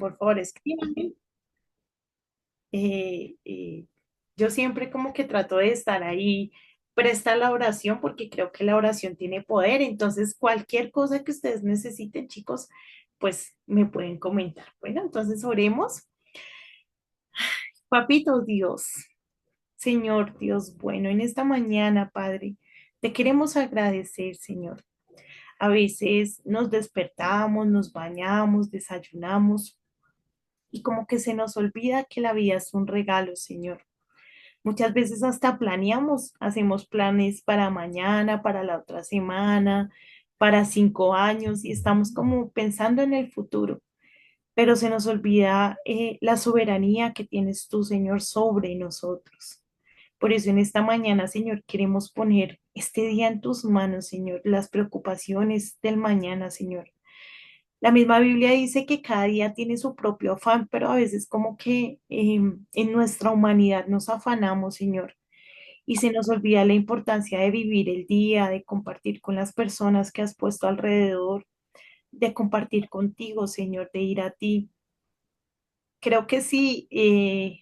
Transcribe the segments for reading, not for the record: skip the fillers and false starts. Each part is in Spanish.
por favor, escríbanme. Eh, eh, yo siempre como que trato de estar ahí presta a la oración porque creo que la oración tiene poder. Entonces, cualquier cosa que ustedes necesiten, chicos, pues me pueden comentar. Bueno, entonces oremos. Papito Dios, Señor Dios, bueno, en esta mañana, Padre, te queremos agradecer, Señor. A veces nos despertamos, nos bañamos, desayunamos y como que se nos olvida que la vida es un regalo, Señor. Muchas veces hasta planeamos, hacemos planes para mañana, para la otra semana, para 5 años y estamos como pensando en el futuro, pero se nos olvida la soberanía que tienes tú, Señor, sobre nosotros. Por eso en esta mañana, Señor, queremos poner este día en tus manos, Señor, las preocupaciones del mañana, Señor. La misma Biblia dice que cada día tiene su propio afán, pero a veces como que en nuestra humanidad nos afanamos, Señor, y se nos olvida la importancia de vivir el día, de compartir con las personas que has puesto alrededor, de compartir contigo, Señor, de ir a ti. Creo que si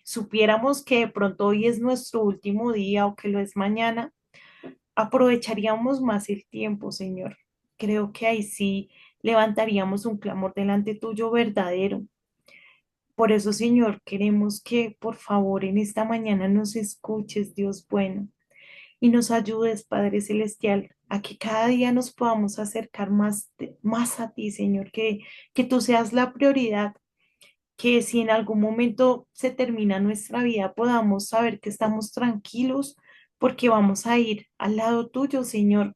supiéramos que de pronto hoy es nuestro último día o que lo es mañana, aprovecharíamos más el tiempo, Señor. Creo que ahí sí levantaríamos un clamor delante tuyo verdadero. Por eso, Señor, queremos que por favor en esta mañana nos escuches, Dios bueno, y nos ayudes, Padre Celestial, a que cada día nos podamos acercar más, más a ti, Señor, que tú seas la prioridad, que si en algún momento se termina nuestra vida, podamos saber que estamos tranquilos porque vamos a ir al lado tuyo, Señor.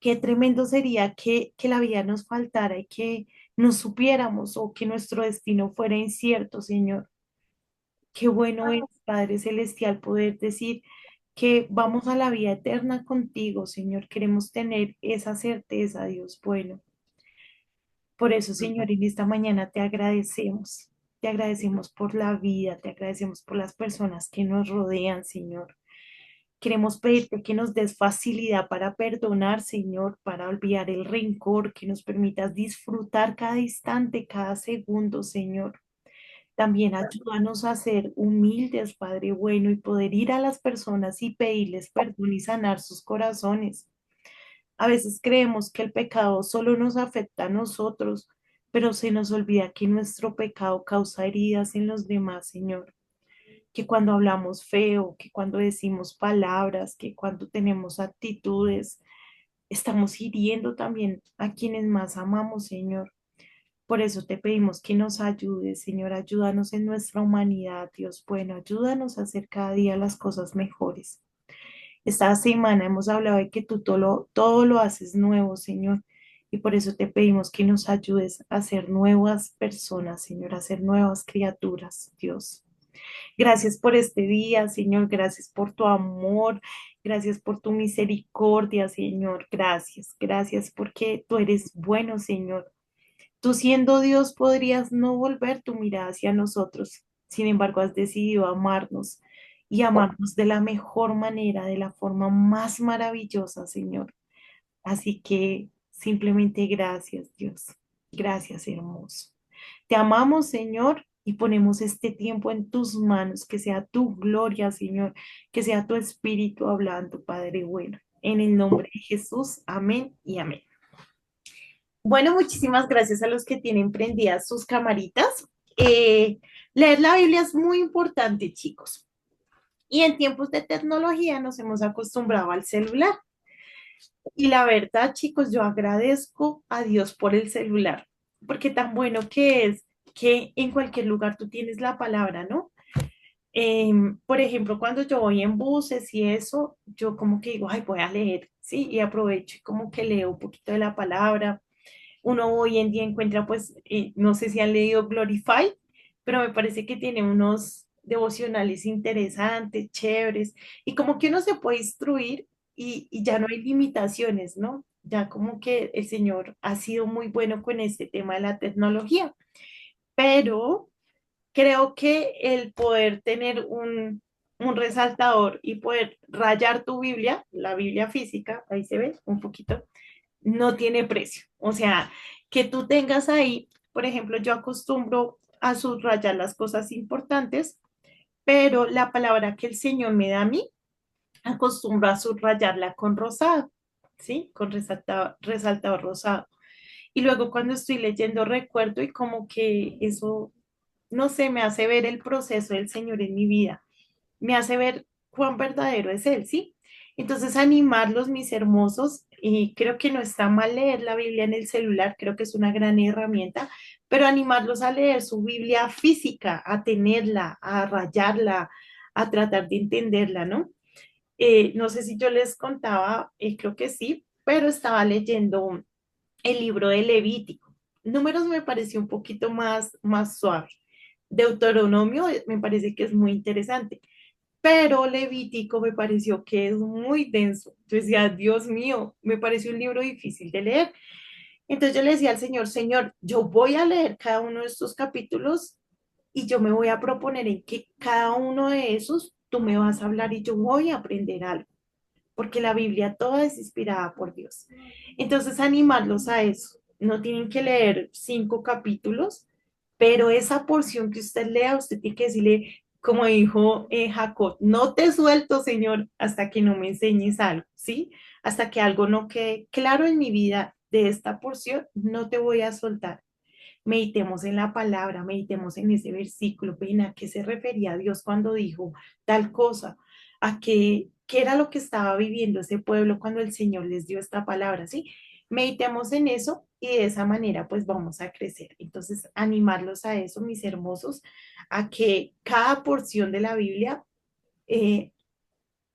Qué tremendo sería que la vida nos faltara y que no supiéramos o que nuestro destino fuera incierto, Señor. Qué bueno es, Padre Celestial, poder decir que vamos a la vida eterna contigo, Señor. Queremos tener esa certeza, Dios bueno. Por eso, Señor, en esta mañana te agradecemos. Te agradecemos por la vida, te agradecemos por las personas que nos rodean, Señor. Queremos pedirte que nos des facilidad para perdonar, Señor, para olvidar el rencor, que nos permitas disfrutar cada instante, cada segundo, Señor. También ayúdanos a ser humildes, Padre bueno, y poder ir a las personas y pedirles perdón y sanar sus corazones. A veces creemos que el pecado solo nos afecta a nosotros, pero se nos olvida que nuestro pecado causa heridas en los demás, Señor. Que cuando hablamos feo, que cuando decimos palabras, que cuando tenemos actitudes, estamos hiriendo también a quienes más amamos, Señor. Por eso te pedimos que nos ayudes, Señor, ayúdanos en nuestra humanidad, Dios bueno, ayúdanos a hacer cada día las cosas mejores. Esta semana hemos hablado de que tú todo lo haces nuevo, Señor, y por eso te pedimos que nos ayudes a ser nuevas personas, Señor, a ser nuevas criaturas, Dios. Gracias por este día, Señor, gracias por tu amor, gracias por tu misericordia, Señor, gracias, gracias porque tú eres bueno, Señor. Tú siendo Dios podrías no volver tu mirada hacia nosotros. Sin embargo, has decidido amarnos y amarnos de la mejor manera, de la forma más maravillosa, Señor. Así que simplemente gracias, Dios. Gracias, hermoso. Te amamos, Señor, y ponemos este tiempo en tus manos, que sea tu gloria, Señor, que sea tu espíritu hablando, Padre bueno. En el nombre de Jesús, amén y amén. Bueno, muchísimas gracias a los que tienen prendidas sus camaritas. Eh, Leer la Biblia es muy importante, chicos. Y en tiempos de tecnología nos hemos acostumbrado al celular. Y la verdad, chicos, yo agradezco a Dios por el celular, porque tan bueno que es que en cualquier lugar tú tienes la palabra, ¿no? Por ejemplo, cuando yo voy en buses y eso, yo como que digo, ay, voy a leer, ¿sí? Y aprovecho y como que leo un poquito de la palabra. Uno hoy en día encuentra, pues, no sé si han leído Glorify, pero me parece que tiene unos devocionales interesantes, chéveres, y como que uno se puede instruir y ya no hay limitaciones, ¿no? Ya como que el Señor ha sido muy bueno con este tema de la tecnología, pero creo que el poder tener un resaltador y poder rayar tu Biblia, la Biblia física, ahí se ve un poquito, no tiene precio. O sea, que tú tengas ahí, por ejemplo, yo acostumbro a subrayar las cosas importantes, pero la palabra que el Señor me da a mí, acostumbro a subrayarla con rosado, ¿sí? Con resaltado rosado. Y luego cuando estoy leyendo recuerdo y como que eso, no sé, me hace ver el proceso del Señor en mi vida, me hace ver cuán verdadero es Él, ¿sí? Entonces, animarlos, mis hermosos, y creo que no está mal leer la Biblia en el celular, creo que es una gran herramienta, pero animarlos a leer su Biblia física, a tenerla, a rayarla, a tratar de entenderla, ¿no? No sé si yo les contaba, creo que sí, pero estaba leyendo el libro de Levítico. Números me pareció un poquito más suave. Deuteronomio me parece que es muy interesante, pero Levítico me pareció que es muy denso. Yo decía, Dios mío, me pareció un libro difícil de leer. Entonces yo le decía al Señor, Señor, yo voy a leer cada uno de estos capítulos y yo me voy a proponer en que cada uno de esos tú me vas a hablar y yo voy a aprender algo, porque la Biblia toda es inspirada por Dios. Entonces, animarlos a eso. No tienen que leer 5 capítulos, pero esa porción que usted lea, usted tiene que decirle, como dijo Jacob, no te suelto, Señor, hasta que no me enseñes algo, ¿sí? Hasta que algo no quede claro en mi vida de esta porción, no te voy a soltar. Meditemos en la palabra, meditemos en ese versículo, ven a qué se refería Dios cuando dijo tal cosa, a qué era lo que estaba viviendo ese pueblo cuando el Señor les dio esta palabra, ¿sí? Meditemos en eso y de esa manera pues vamos a crecer. Entonces, animarlos a eso, mis hermosos, a que cada porción de la Biblia,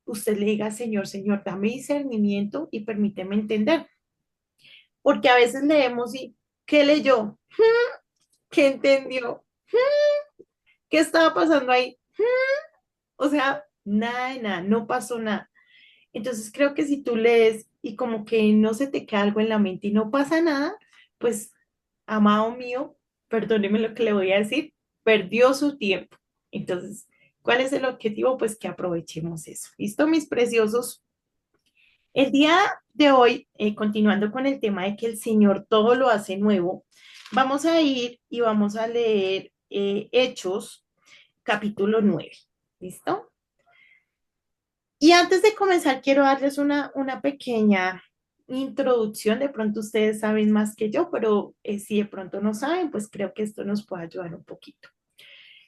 usted le diga, Señor, Señor, dame discernimiento y permíteme entender, porque a veces leemos y, ¿qué leyó? ¿Qué entendió? ¿Qué estaba pasando ahí? O sea, nada de nada, no pasó nada. Entonces creo que si tú lees y como que no se te queda algo en la mente y no pasa nada, pues, amado mío, perdóneme lo que le voy a decir, perdió su tiempo. Entonces, ¿cuál es el objetivo? Pues que aprovechemos eso. ¿Listo, mis preciosos? El día de hoy, continuando con el tema de que el Señor todo lo hace nuevo, vamos a ir y vamos a leer Hechos capítulo 9. ¿Listo? Y antes de comenzar, quiero darles una pequeña introducción. De pronto ustedes saben más que yo, pero si de pronto no saben, pues creo que esto nos puede ayudar un poquito.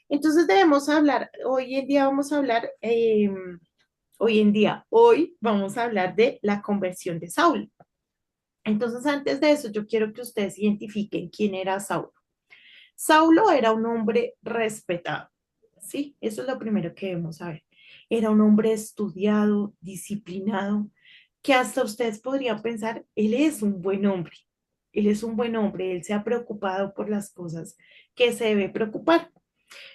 Entonces debemos hablar, hoy en día vamos a hablar, hoy vamos a hablar de la conversión de Saulo. Entonces, antes de eso, yo quiero que ustedes identifiquen quién era Saulo. Saulo era un hombre respetado, ¿sí? Eso es lo primero que debemos saber. Era un hombre estudiado, disciplinado, que hasta ustedes podrían pensar, él es un buen hombre, él es un buen hombre, él se ha preocupado por las cosas que se debe preocupar.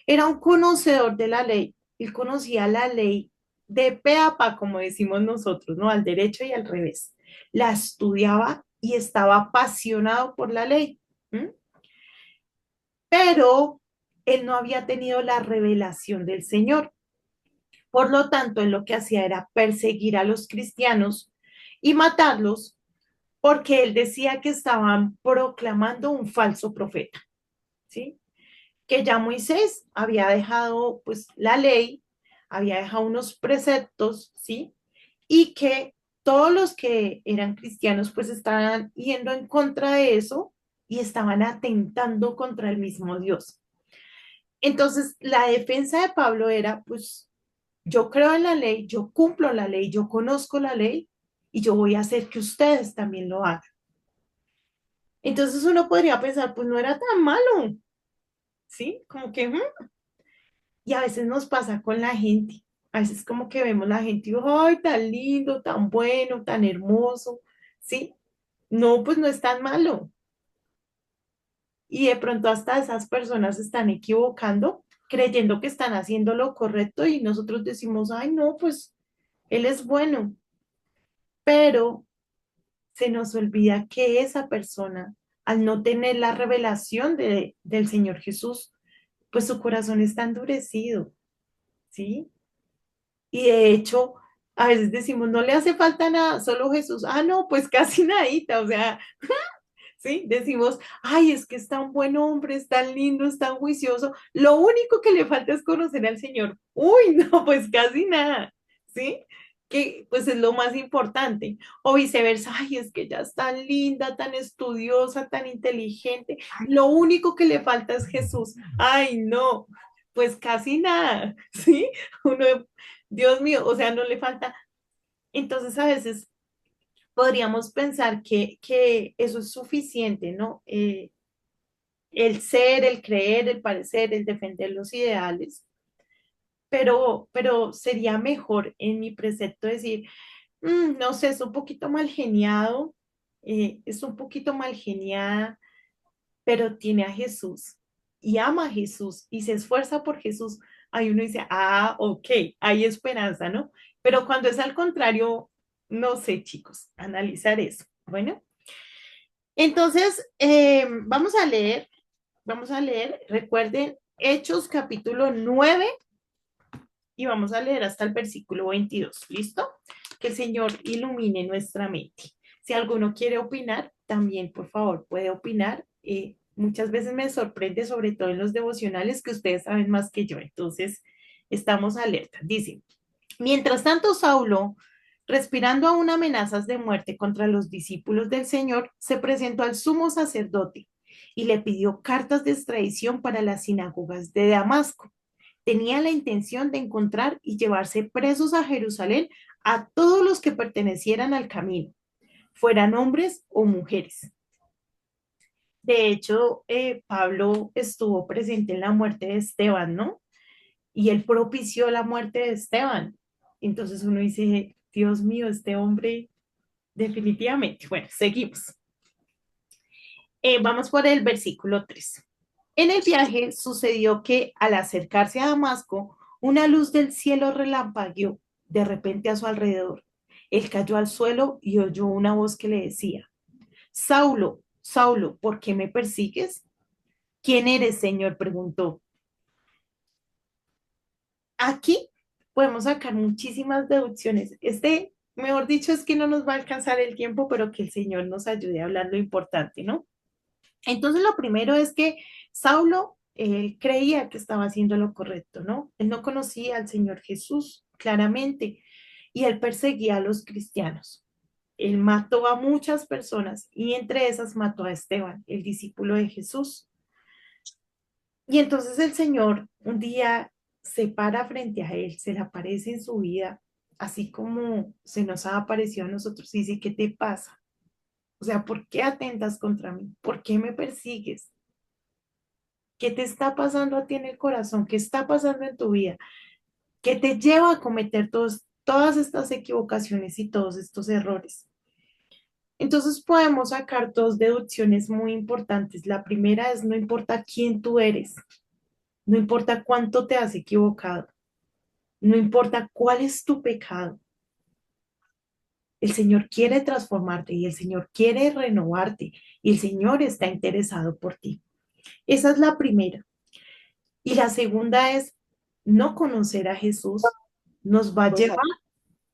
Era un conocedor de la ley, él conocía la ley de pe a pa, como decimos nosotros, ¿no? Al derecho y al revés. La estudiaba y estaba apasionado por la ley. ¿M? Pero él no había tenido la revelación del Señor. Por lo tanto, él lo que hacía era perseguir a los cristianos y matarlos porque él decía que estaban proclamando un falso profeta, ¿sí? Que ya Moisés había dejado pues la ley, había dejado unos preceptos, ¿sí? Y que todos los que eran cristianos pues estaban yendo en contra de eso y estaban atentando contra el mismo Dios. Entonces, la defensa de Pablo era, pues, yo creo en la ley, yo cumplo la ley, yo conozco la ley y yo voy a hacer que ustedes también lo hagan. Entonces uno podría pensar, pues no era tan malo, ¿sí? Como que, y a veces nos pasa con la gente. A veces como que vemos la gente y, ay, tan lindo, tan bueno, tan hermoso, ¿sí? No, pues no es tan malo. Y de pronto hasta esas personas se están equivocando, creyendo que están haciendo lo correcto y nosotros decimos, ay, no, pues él es bueno, pero se nos olvida que esa persona, al no tener la revelación del Señor Jesús, pues su corazón está endurecido, ¿sí? Y de hecho, a veces decimos, no le hace falta nada, solo Jesús. Ah, no, pues casi nadita, o sea, ¿sí? Decimos, ay, es que es tan buen hombre, es tan lindo, es tan juicioso. Lo único que le falta es conocer al Señor. Uy, no, pues casi nada, ¿sí? Que pues es lo más importante. O viceversa, ay, es que ella es tan linda, tan estudiosa, tan inteligente. Lo único que le falta es Jesús. Ay, no, pues casi nada, ¿sí? Uno, Dios mío, o sea, no le falta. Entonces a veces podríamos pensar que eso es suficiente, ¿no? El ser, el creer, el parecer, el defender los ideales, pero sería mejor en mi precepto decir, no sé, es un poquito mal geniado, es un poquito mal geniada, pero tiene a Jesús y ama a Jesús y se esfuerza por Jesús. Ahí uno dice, ah, ok, hay esperanza, ¿no? Pero cuando es al contrario, no sé, chicos, analizar eso. Bueno. Entonces, vamos a leer, recuerden, Hechos capítulo 9 y vamos a leer hasta el versículo 22. ¿Listo? Que el Señor ilumine nuestra mente. Si alguno quiere opinar, también, por favor, puede opinar. Muchas veces me sorprende, sobre todo en los devocionales, que ustedes saben más que yo. Entonces, estamos alerta. Dice, mientras tanto, Saulo, respirando aún amenazas de muerte contra los discípulos del Señor, se presentó al sumo sacerdote y le pidió cartas de extradición para las sinagogas de Damasco. Tenía la intención de encontrar y llevarse presos a Jerusalén a todos los que pertenecieran al camino, fueran hombres o mujeres. De hecho, Pablo estuvo presente en la muerte de Esteban, ¿no? Y él propició la muerte de Esteban. Entonces uno dice, Dios mío, este hombre definitivamente. Bueno, seguimos. Vamos por el versículo 3. En el viaje sucedió que al acercarse a Damasco, una luz del cielo relampagueó de repente a su alrededor. Él cayó al suelo y oyó una voz que le decía, Saulo, Saulo, ¿por qué me persigues? ¿Quién eres, Señor? Preguntó. Aquí podemos sacar muchísimas deducciones. Mejor dicho, es que no nos va a alcanzar el tiempo, pero que el Señor nos ayude a hablar lo importante, ¿no? Entonces, lo primero es que Saulo, él creía que estaba haciendo lo correcto, ¿no? Él no conocía al Señor Jesús claramente y él perseguía a los cristianos. Él mató a muchas personas y entre esas mató a Esteban, el discípulo de Jesús. Y entonces el Señor un día se para frente a él, se le aparece en su vida, así como se nos ha aparecido a nosotros y dice, ¿qué te pasa? O sea, ¿por qué atentas contra mí? ¿Por qué me persigues? ¿Qué te está pasando a ti en el corazón? ¿Qué está pasando en tu vida? ¿Qué te lleva a cometer todas estas equivocaciones y todos estos errores? Entonces podemos sacar dos deducciones muy importantes. La primera es, no importa quién tú eres, no importa cuánto te has equivocado, no importa cuál es tu pecado, el Señor quiere transformarte y el Señor quiere renovarte y el Señor está interesado por ti. Esa es la primera. Y la segunda es, no conocer a Jesús nos va a llevar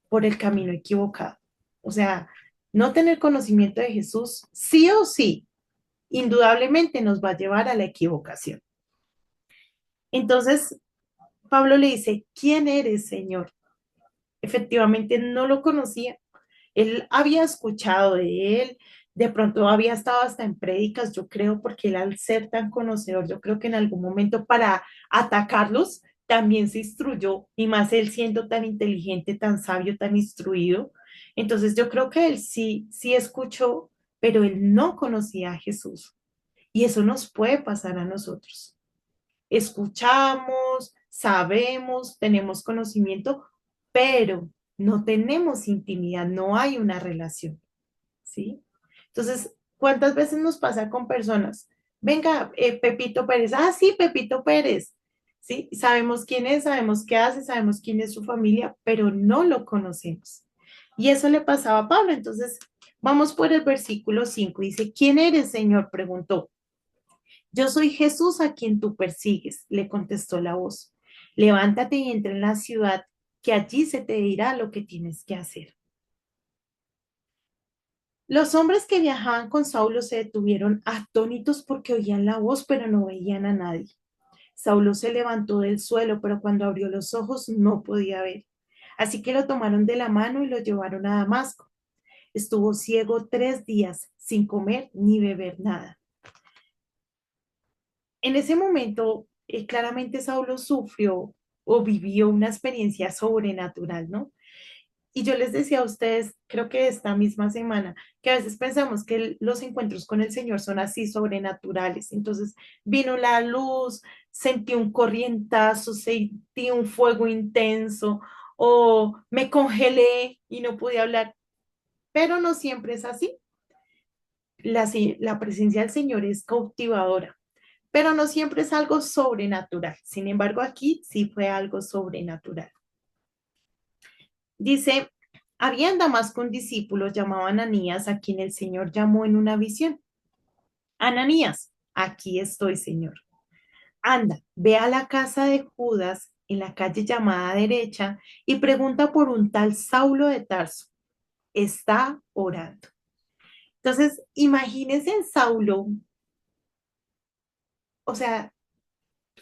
por el camino equivocado. O sea, no tener conocimiento de Jesús, sí o sí, indudablemente nos va a llevar a la equivocación. Entonces, Pablo le dice, ¿quién eres, Señor? Efectivamente, no lo conocía. Él había escuchado de él, de pronto había estado hasta en prédicas, yo creo, porque él al ser tan conocedor, yo creo que en algún momento para atacarlos también se instruyó, y más él siendo tan inteligente, tan sabio, tan instruido. Entonces yo creo que él sí, sí escuchó, pero él no conocía a Jesús. Y eso nos puede pasar a nosotros. Escuchamos, sabemos, tenemos conocimiento, pero no tenemos intimidad, no hay una relación, ¿sí? Entonces, ¿cuántas veces nos pasa con personas? Venga, Pepito Pérez, ah, sí, Pepito Pérez, ¿sí? Sabemos quién es, sabemos qué hace, sabemos quién es su familia, pero no lo conocemos. Y eso le pasaba a Pablo. Entonces, vamos por el versículo 5. Dice, ¿quién eres, Señor? Preguntó. Yo soy Jesús a quien tú persigues, le contestó la voz. Levántate y entra en la ciudad, que allí se te dirá lo que tienes que hacer. Los hombres que viajaban con Saulo se detuvieron atónitos porque oían la voz, pero no veían a nadie. Saulo se levantó del suelo, pero cuando abrió los ojos no podía ver. Así que lo tomaron de la mano y lo llevaron a Damasco. Estuvo ciego 3 días sin comer ni beber nada. En ese momento, claramente Saulo sufrió o vivió una experiencia sobrenatural, ¿no? Y yo les decía a ustedes, creo que esta misma semana, que a veces pensamos que los encuentros con el Señor son así sobrenaturales. Entonces vino la luz, sentí un corrientazo, sentí un fuego intenso o me congelé y no pude hablar, pero no siempre es así. La presencia del Señor es cautivadora, pero no siempre es algo sobrenatural. Sin embargo, aquí sí fue algo sobrenatural. Dice, había en Damasco un discípulo llamado Ananías, a quien el Señor llamó en una visión. Ananías, aquí estoy, Señor. Anda, ve a la casa de Judas en la calle llamada derecha y pregunta por un tal Saulo de Tarso. Está orando. Entonces, imagínense en Saulo, o sea,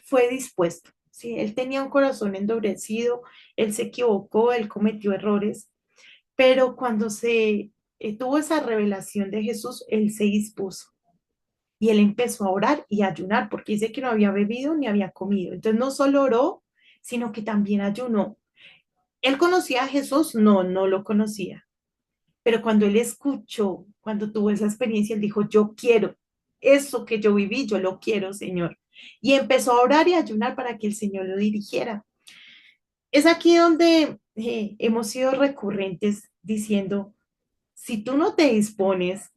fue dispuesto. ¿Sí? Él tenía un corazón endurecido, él se equivocó, él cometió errores, pero cuando se tuvo esa revelación de Jesús, él se dispuso y él empezó a orar y a ayunar, porque dice que no había bebido ni había comido. Entonces no solo oró, sino que también ayunó. ¿Él conocía a Jesús? No, no lo conocía. Pero cuando él escuchó, cuando tuvo esa experiencia, él dijo, yo quiero eso que yo viví, yo lo quiero, Señor. Y empezó a orar y a ayunar para que el Señor lo dirigiera. Es aquí donde hemos sido recurrentes diciendo, si tú no te dispones,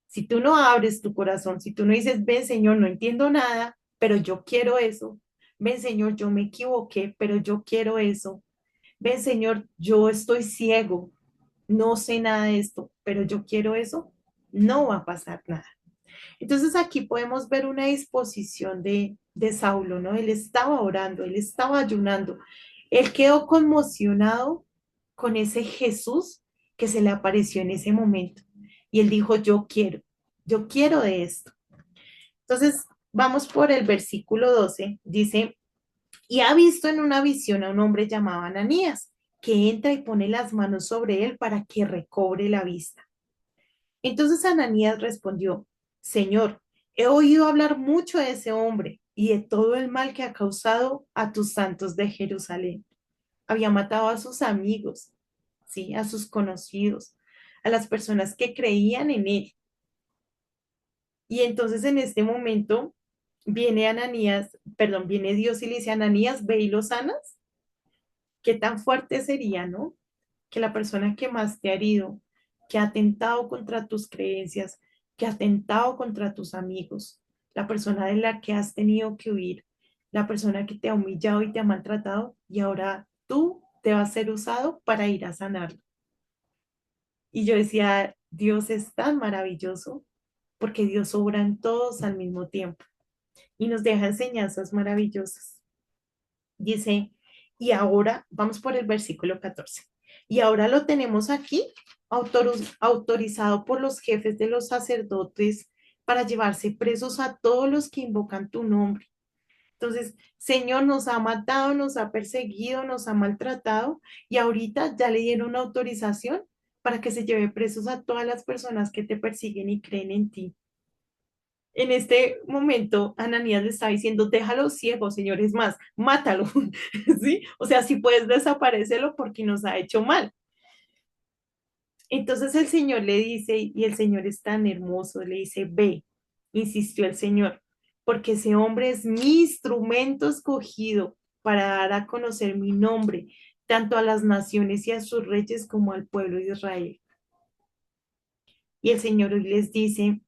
si tú no abres tu corazón, si tú no dices, ven Señor, no entiendo nada, pero yo quiero eso. Ven Señor, yo me equivoqué, pero yo quiero eso. Ven Señor, yo estoy ciego, no sé nada de esto, pero yo quiero eso. No va a pasar nada. Entonces aquí podemos ver una disposición de Saulo, ¿no? Él estaba orando, él estaba ayunando, él quedó conmocionado con ese Jesús que se le apareció en ese momento. Y él dijo, yo quiero de esto. Entonces, vamos por el versículo 12, dice, y ha visto en una visión a un hombre llamado Ananías, que entra y pone las manos sobre él para que recobre la vista. Entonces Ananías respondió, Señor, he oído hablar mucho de ese hombre y de todo el mal que ha causado a tus santos de Jerusalén. Había matado a sus amigos, sí, a sus conocidos, a las personas que creían en él. Y entonces en este momento viene Ananías, perdón, viene Dios y le dice, Ananías, ve y lo sanas. ¿Qué tan fuerte sería, no? Que la persona que más te ha herido, que ha atentado contra tus creencias, que ha atentado contra tus amigos, la persona de la que has tenido que huir, la persona que te ha humillado y te ha maltratado, y ahora tú te vas a ser usado para ir a sanarlo. Y yo decía, Dios es tan maravilloso porque Dios obra en todos al mismo tiempo y nos deja enseñanzas maravillosas. Dice, y ahora vamos por el versículo 14. Y ahora lo tenemos aquí, autorizado por los jefes de los sacerdotes para llevarse presos a todos los que invocan tu nombre. Entonces, Señor nos ha matado, nos ha perseguido, nos ha maltratado y ahorita ya le dieron una autorización para que se lleve presos a todas las personas que te persiguen y creen en ti. En este momento, Ananías le está diciendo, déjalo ciego, Señor, es más, mátalo, ¿sí? O sea, si puedes desaparecerlo porque nos ha hecho mal. Entonces el Señor le dice, y el Señor es tan hermoso, le dice, ve, insistió el Señor, porque ese hombre es mi instrumento escogido para dar a conocer mi nombre, tanto a las naciones y a sus reyes como al pueblo de Israel. Y el Señor hoy les dice,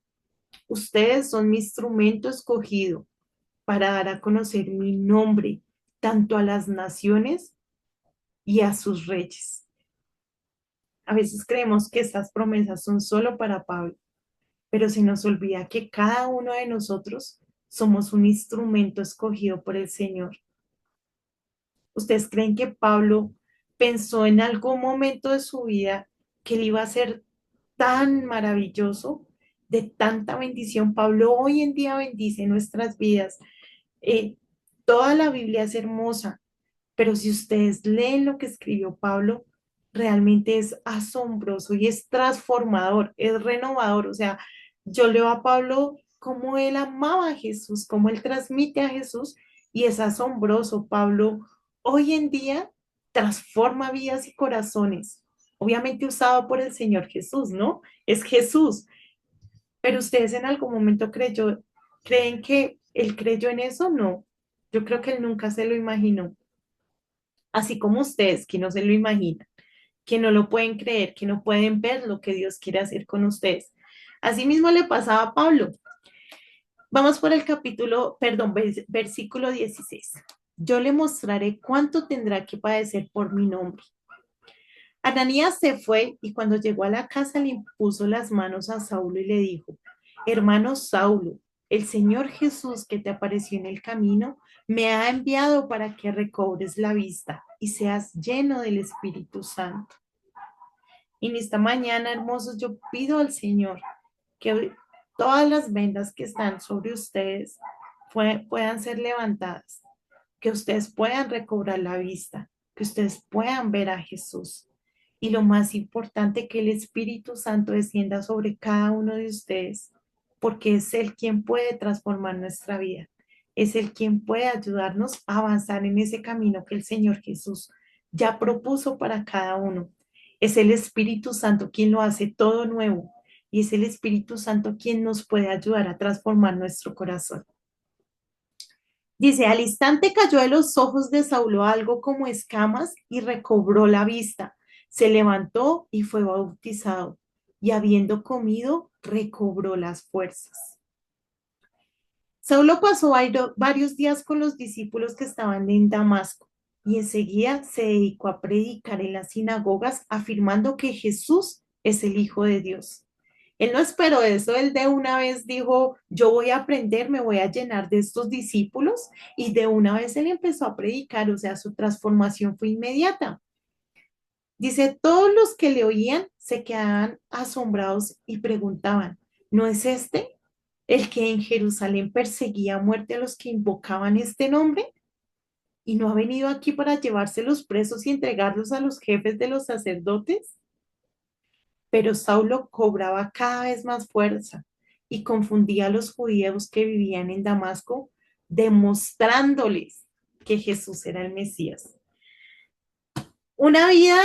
ustedes son mi instrumento escogido para dar a conocer mi nombre tanto a las naciones y a sus reyes. A veces creemos que estas promesas son solo para Pablo, pero se nos olvida que cada uno de nosotros somos un instrumento escogido por el Señor. ¿Ustedes creen que Pablo pensó en algún momento de su vida que él iba a ser tan maravilloso, de tanta bendición. Pablo hoy en día bendice nuestras vidas. Eh, Toda la Biblia es hermosa, pero si ustedes leen lo que escribió Pablo, realmente es asombroso y es transformador, es renovador. O sea, yo leo a Pablo cómo él amaba a Jesús, cómo él transmite a Jesús y es asombroso. Pablo hoy en día transforma vidas y corazones, obviamente usado por el Señor Jesús, ¿no? Es Jesús, pero ustedes en algún momento creen que él creyó en eso, no. Yo creo que él nunca se lo imaginó, así como ustedes que no se lo imaginan, que no lo pueden creer, que no pueden ver lo que Dios quiere hacer con ustedes. Asimismo le pasaba a Pablo. Vamos por el capítulo, perdón, versículo 16. Yo le mostraré cuánto tendrá que padecer por mi nombre. Ananías se fue y cuando llegó a la casa le impuso las manos a Saulo y le dijo, hermano Saulo, el Señor Jesús que te apareció en el camino me ha enviado para que recobres la vista y seas lleno del Espíritu Santo. Y en esta mañana, hermosos, yo pido al Señor que todas las vendas que están sobre ustedes puedan ser levantadas, que ustedes puedan recobrar la vista, que ustedes puedan ver a Jesús. Y lo más importante, que el Espíritu Santo descienda sobre cada uno de ustedes, porque es Él quien puede transformar nuestra vida. Es Él quien puede ayudarnos a avanzar en ese camino que el Señor Jesús ya propuso para cada uno. Es el Espíritu Santo quien lo hace todo nuevo y es el Espíritu Santo quien nos puede ayudar a transformar nuestro corazón. Dice, al instante cayó de los ojos de Saulo algo como escamas y recobró la vista. Se levantó y fue bautizado, y habiendo comido, recobró las fuerzas. Saulo pasó varios días con los discípulos que estaban en Damasco, y enseguida se dedicó a predicar en las sinagogas, afirmando que Jesús es el Hijo de Dios. Él no esperó eso, él de una vez dijo, yo voy a aprender, me voy a llenar de estos discípulos y de una vez él empezó a predicar, o sea, su transformación fue inmediata. Dice, todos los que le oían se quedaban asombrados y preguntaban, ¿no es este el que en Jerusalén perseguía a muerte a los que invocaban este nombre? ¿Y no ha venido aquí para llevarse los presos y entregarlos a los jefes de los sacerdotes? Pero Saulo cobraba cada vez más fuerza y confundía a los judíos que vivían en Damasco, demostrándoles que Jesús era el Mesías. Una vida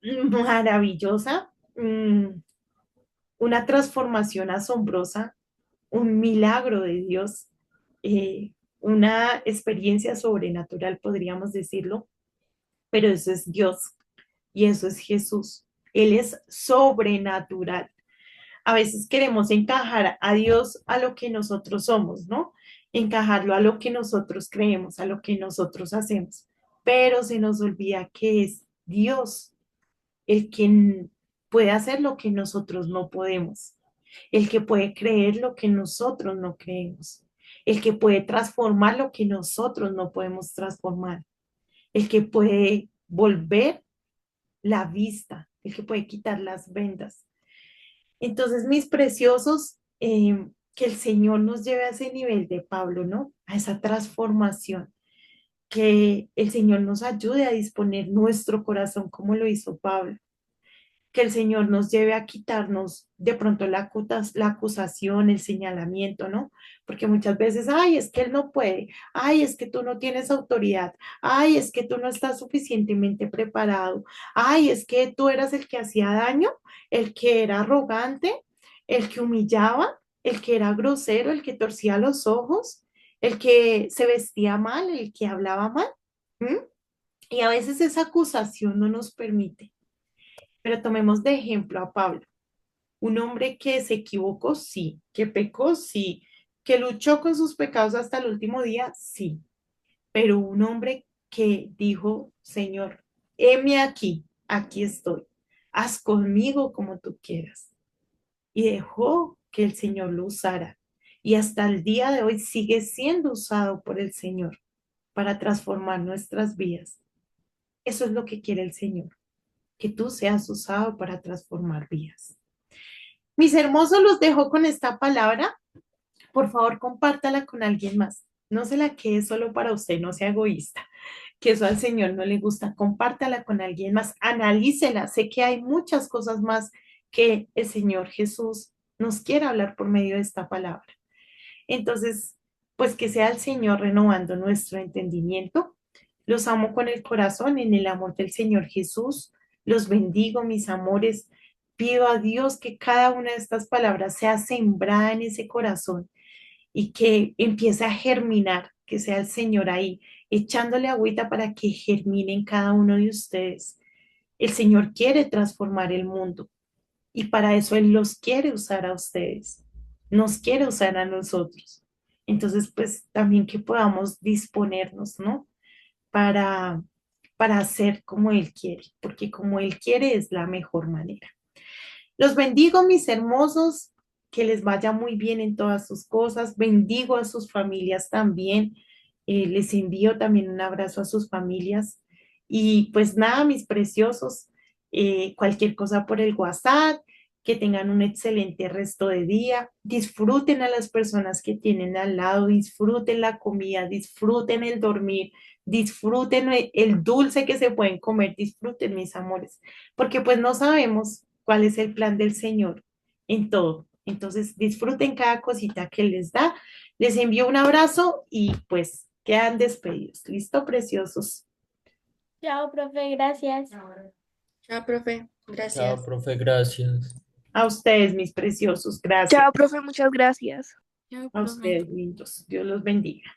maravillosa, una transformación asombrosa, un milagro de Dios, una experiencia sobrenatural, podríamos decirlo, pero eso es Dios y eso es Jesús. Él es sobrenatural. A veces queremos encajar a Dios a lo que nosotros somos, ¿no? Encajarlo a lo que nosotros creemos, a lo que nosotros hacemos. Pero se nos olvida que es Dios el que puede hacer lo que nosotros no podemos, el que puede creer lo que nosotros no creemos, el que puede transformar lo que nosotros no podemos transformar, el que puede volver la vista, el que puede quitar las vendas. Entonces, mis preciosos, que el Señor nos lleve a ese nivel de Pablo, ¿no? A esa transformación, que el Señor nos ayude a disponer nuestro corazón como lo hizo Pablo, que el Señor nos lleve a quitarnos de pronto la acusación, el señalamiento, ¿no? Porque muchas veces, ay, es que él no puede, ay, es que tú no tienes autoridad, ay, es que tú no estás suficientemente preparado, ay, es que tú eras el que hacía daño, el que era arrogante, el que humillaba, el que era grosero, el que torcía los ojos, el que se vestía mal, el que hablaba mal. ¿M? Y a veces esa acusación no nos permite. Pero tomemos de ejemplo a Pablo, un hombre que se equivocó, sí, que pecó, sí, que luchó con sus pecados hasta el último día, sí, pero un hombre que dijo, Señor, heme aquí, aquí estoy, haz conmigo como tú quieras. Y dejó que el Señor lo usara. Y hasta el día de hoy sigue siendo usado por el Señor para transformar nuestras vidas. Eso es lo que quiere el Señor, que tú seas usado para transformar vidas. Mis hermosos, los dejo con esta palabra. Por favor, compártala con alguien más. No se la quede solo para usted, no sea egoísta, que eso al Señor no le gusta. Compártala con alguien más, analícela. Sé que hay muchas cosas más que el Señor Jesús nos quiere hablar por medio de esta palabra. Entonces, pues que sea el Señor renovando nuestro entendimiento. Los amo con el corazón, en el amor del Señor Jesús. Los bendigo, mis amores. Pido a Dios que cada una de estas palabras sea sembrada en ese corazón y que empiece a germinar, que sea el Señor ahí, echándole agüita para que germine en cada uno de ustedes. El Señor quiere transformar el mundo y para eso Él los quiere usar a ustedes, nos quiere usar a nosotros. Entonces, pues también que podamos disponernos, ¿no? Para, para hacer como Él quiere, porque como Él quiere es la mejor manera. Los bendigo, mis hermosos, que les vaya muy bien en todas sus cosas. Bendigo a sus familias también. Les envío también un abrazo a sus familias. Y pues nada, mis preciosos, cualquier cosa por el WhatsApp, que tengan un excelente resto de día. Disfruten a las personas que tienen al lado, disfruten la comida, disfruten el dormir, disfruten el dulce que se pueden comer, disfruten, mis amores, porque pues no sabemos cuál es el plan del Señor en todo. Entonces, disfruten cada cosita que les da. Les envío un abrazo y pues quedan despedidos. ¿Listo, preciosos? Chao, profe, gracias. Chao, profe. Chao, Gracias. profe, gracias. A ustedes, mis preciosos. Gracias. Chao, profe, muchas gracias. Chao, A profe. ustedes, lindos. Dios los bendiga.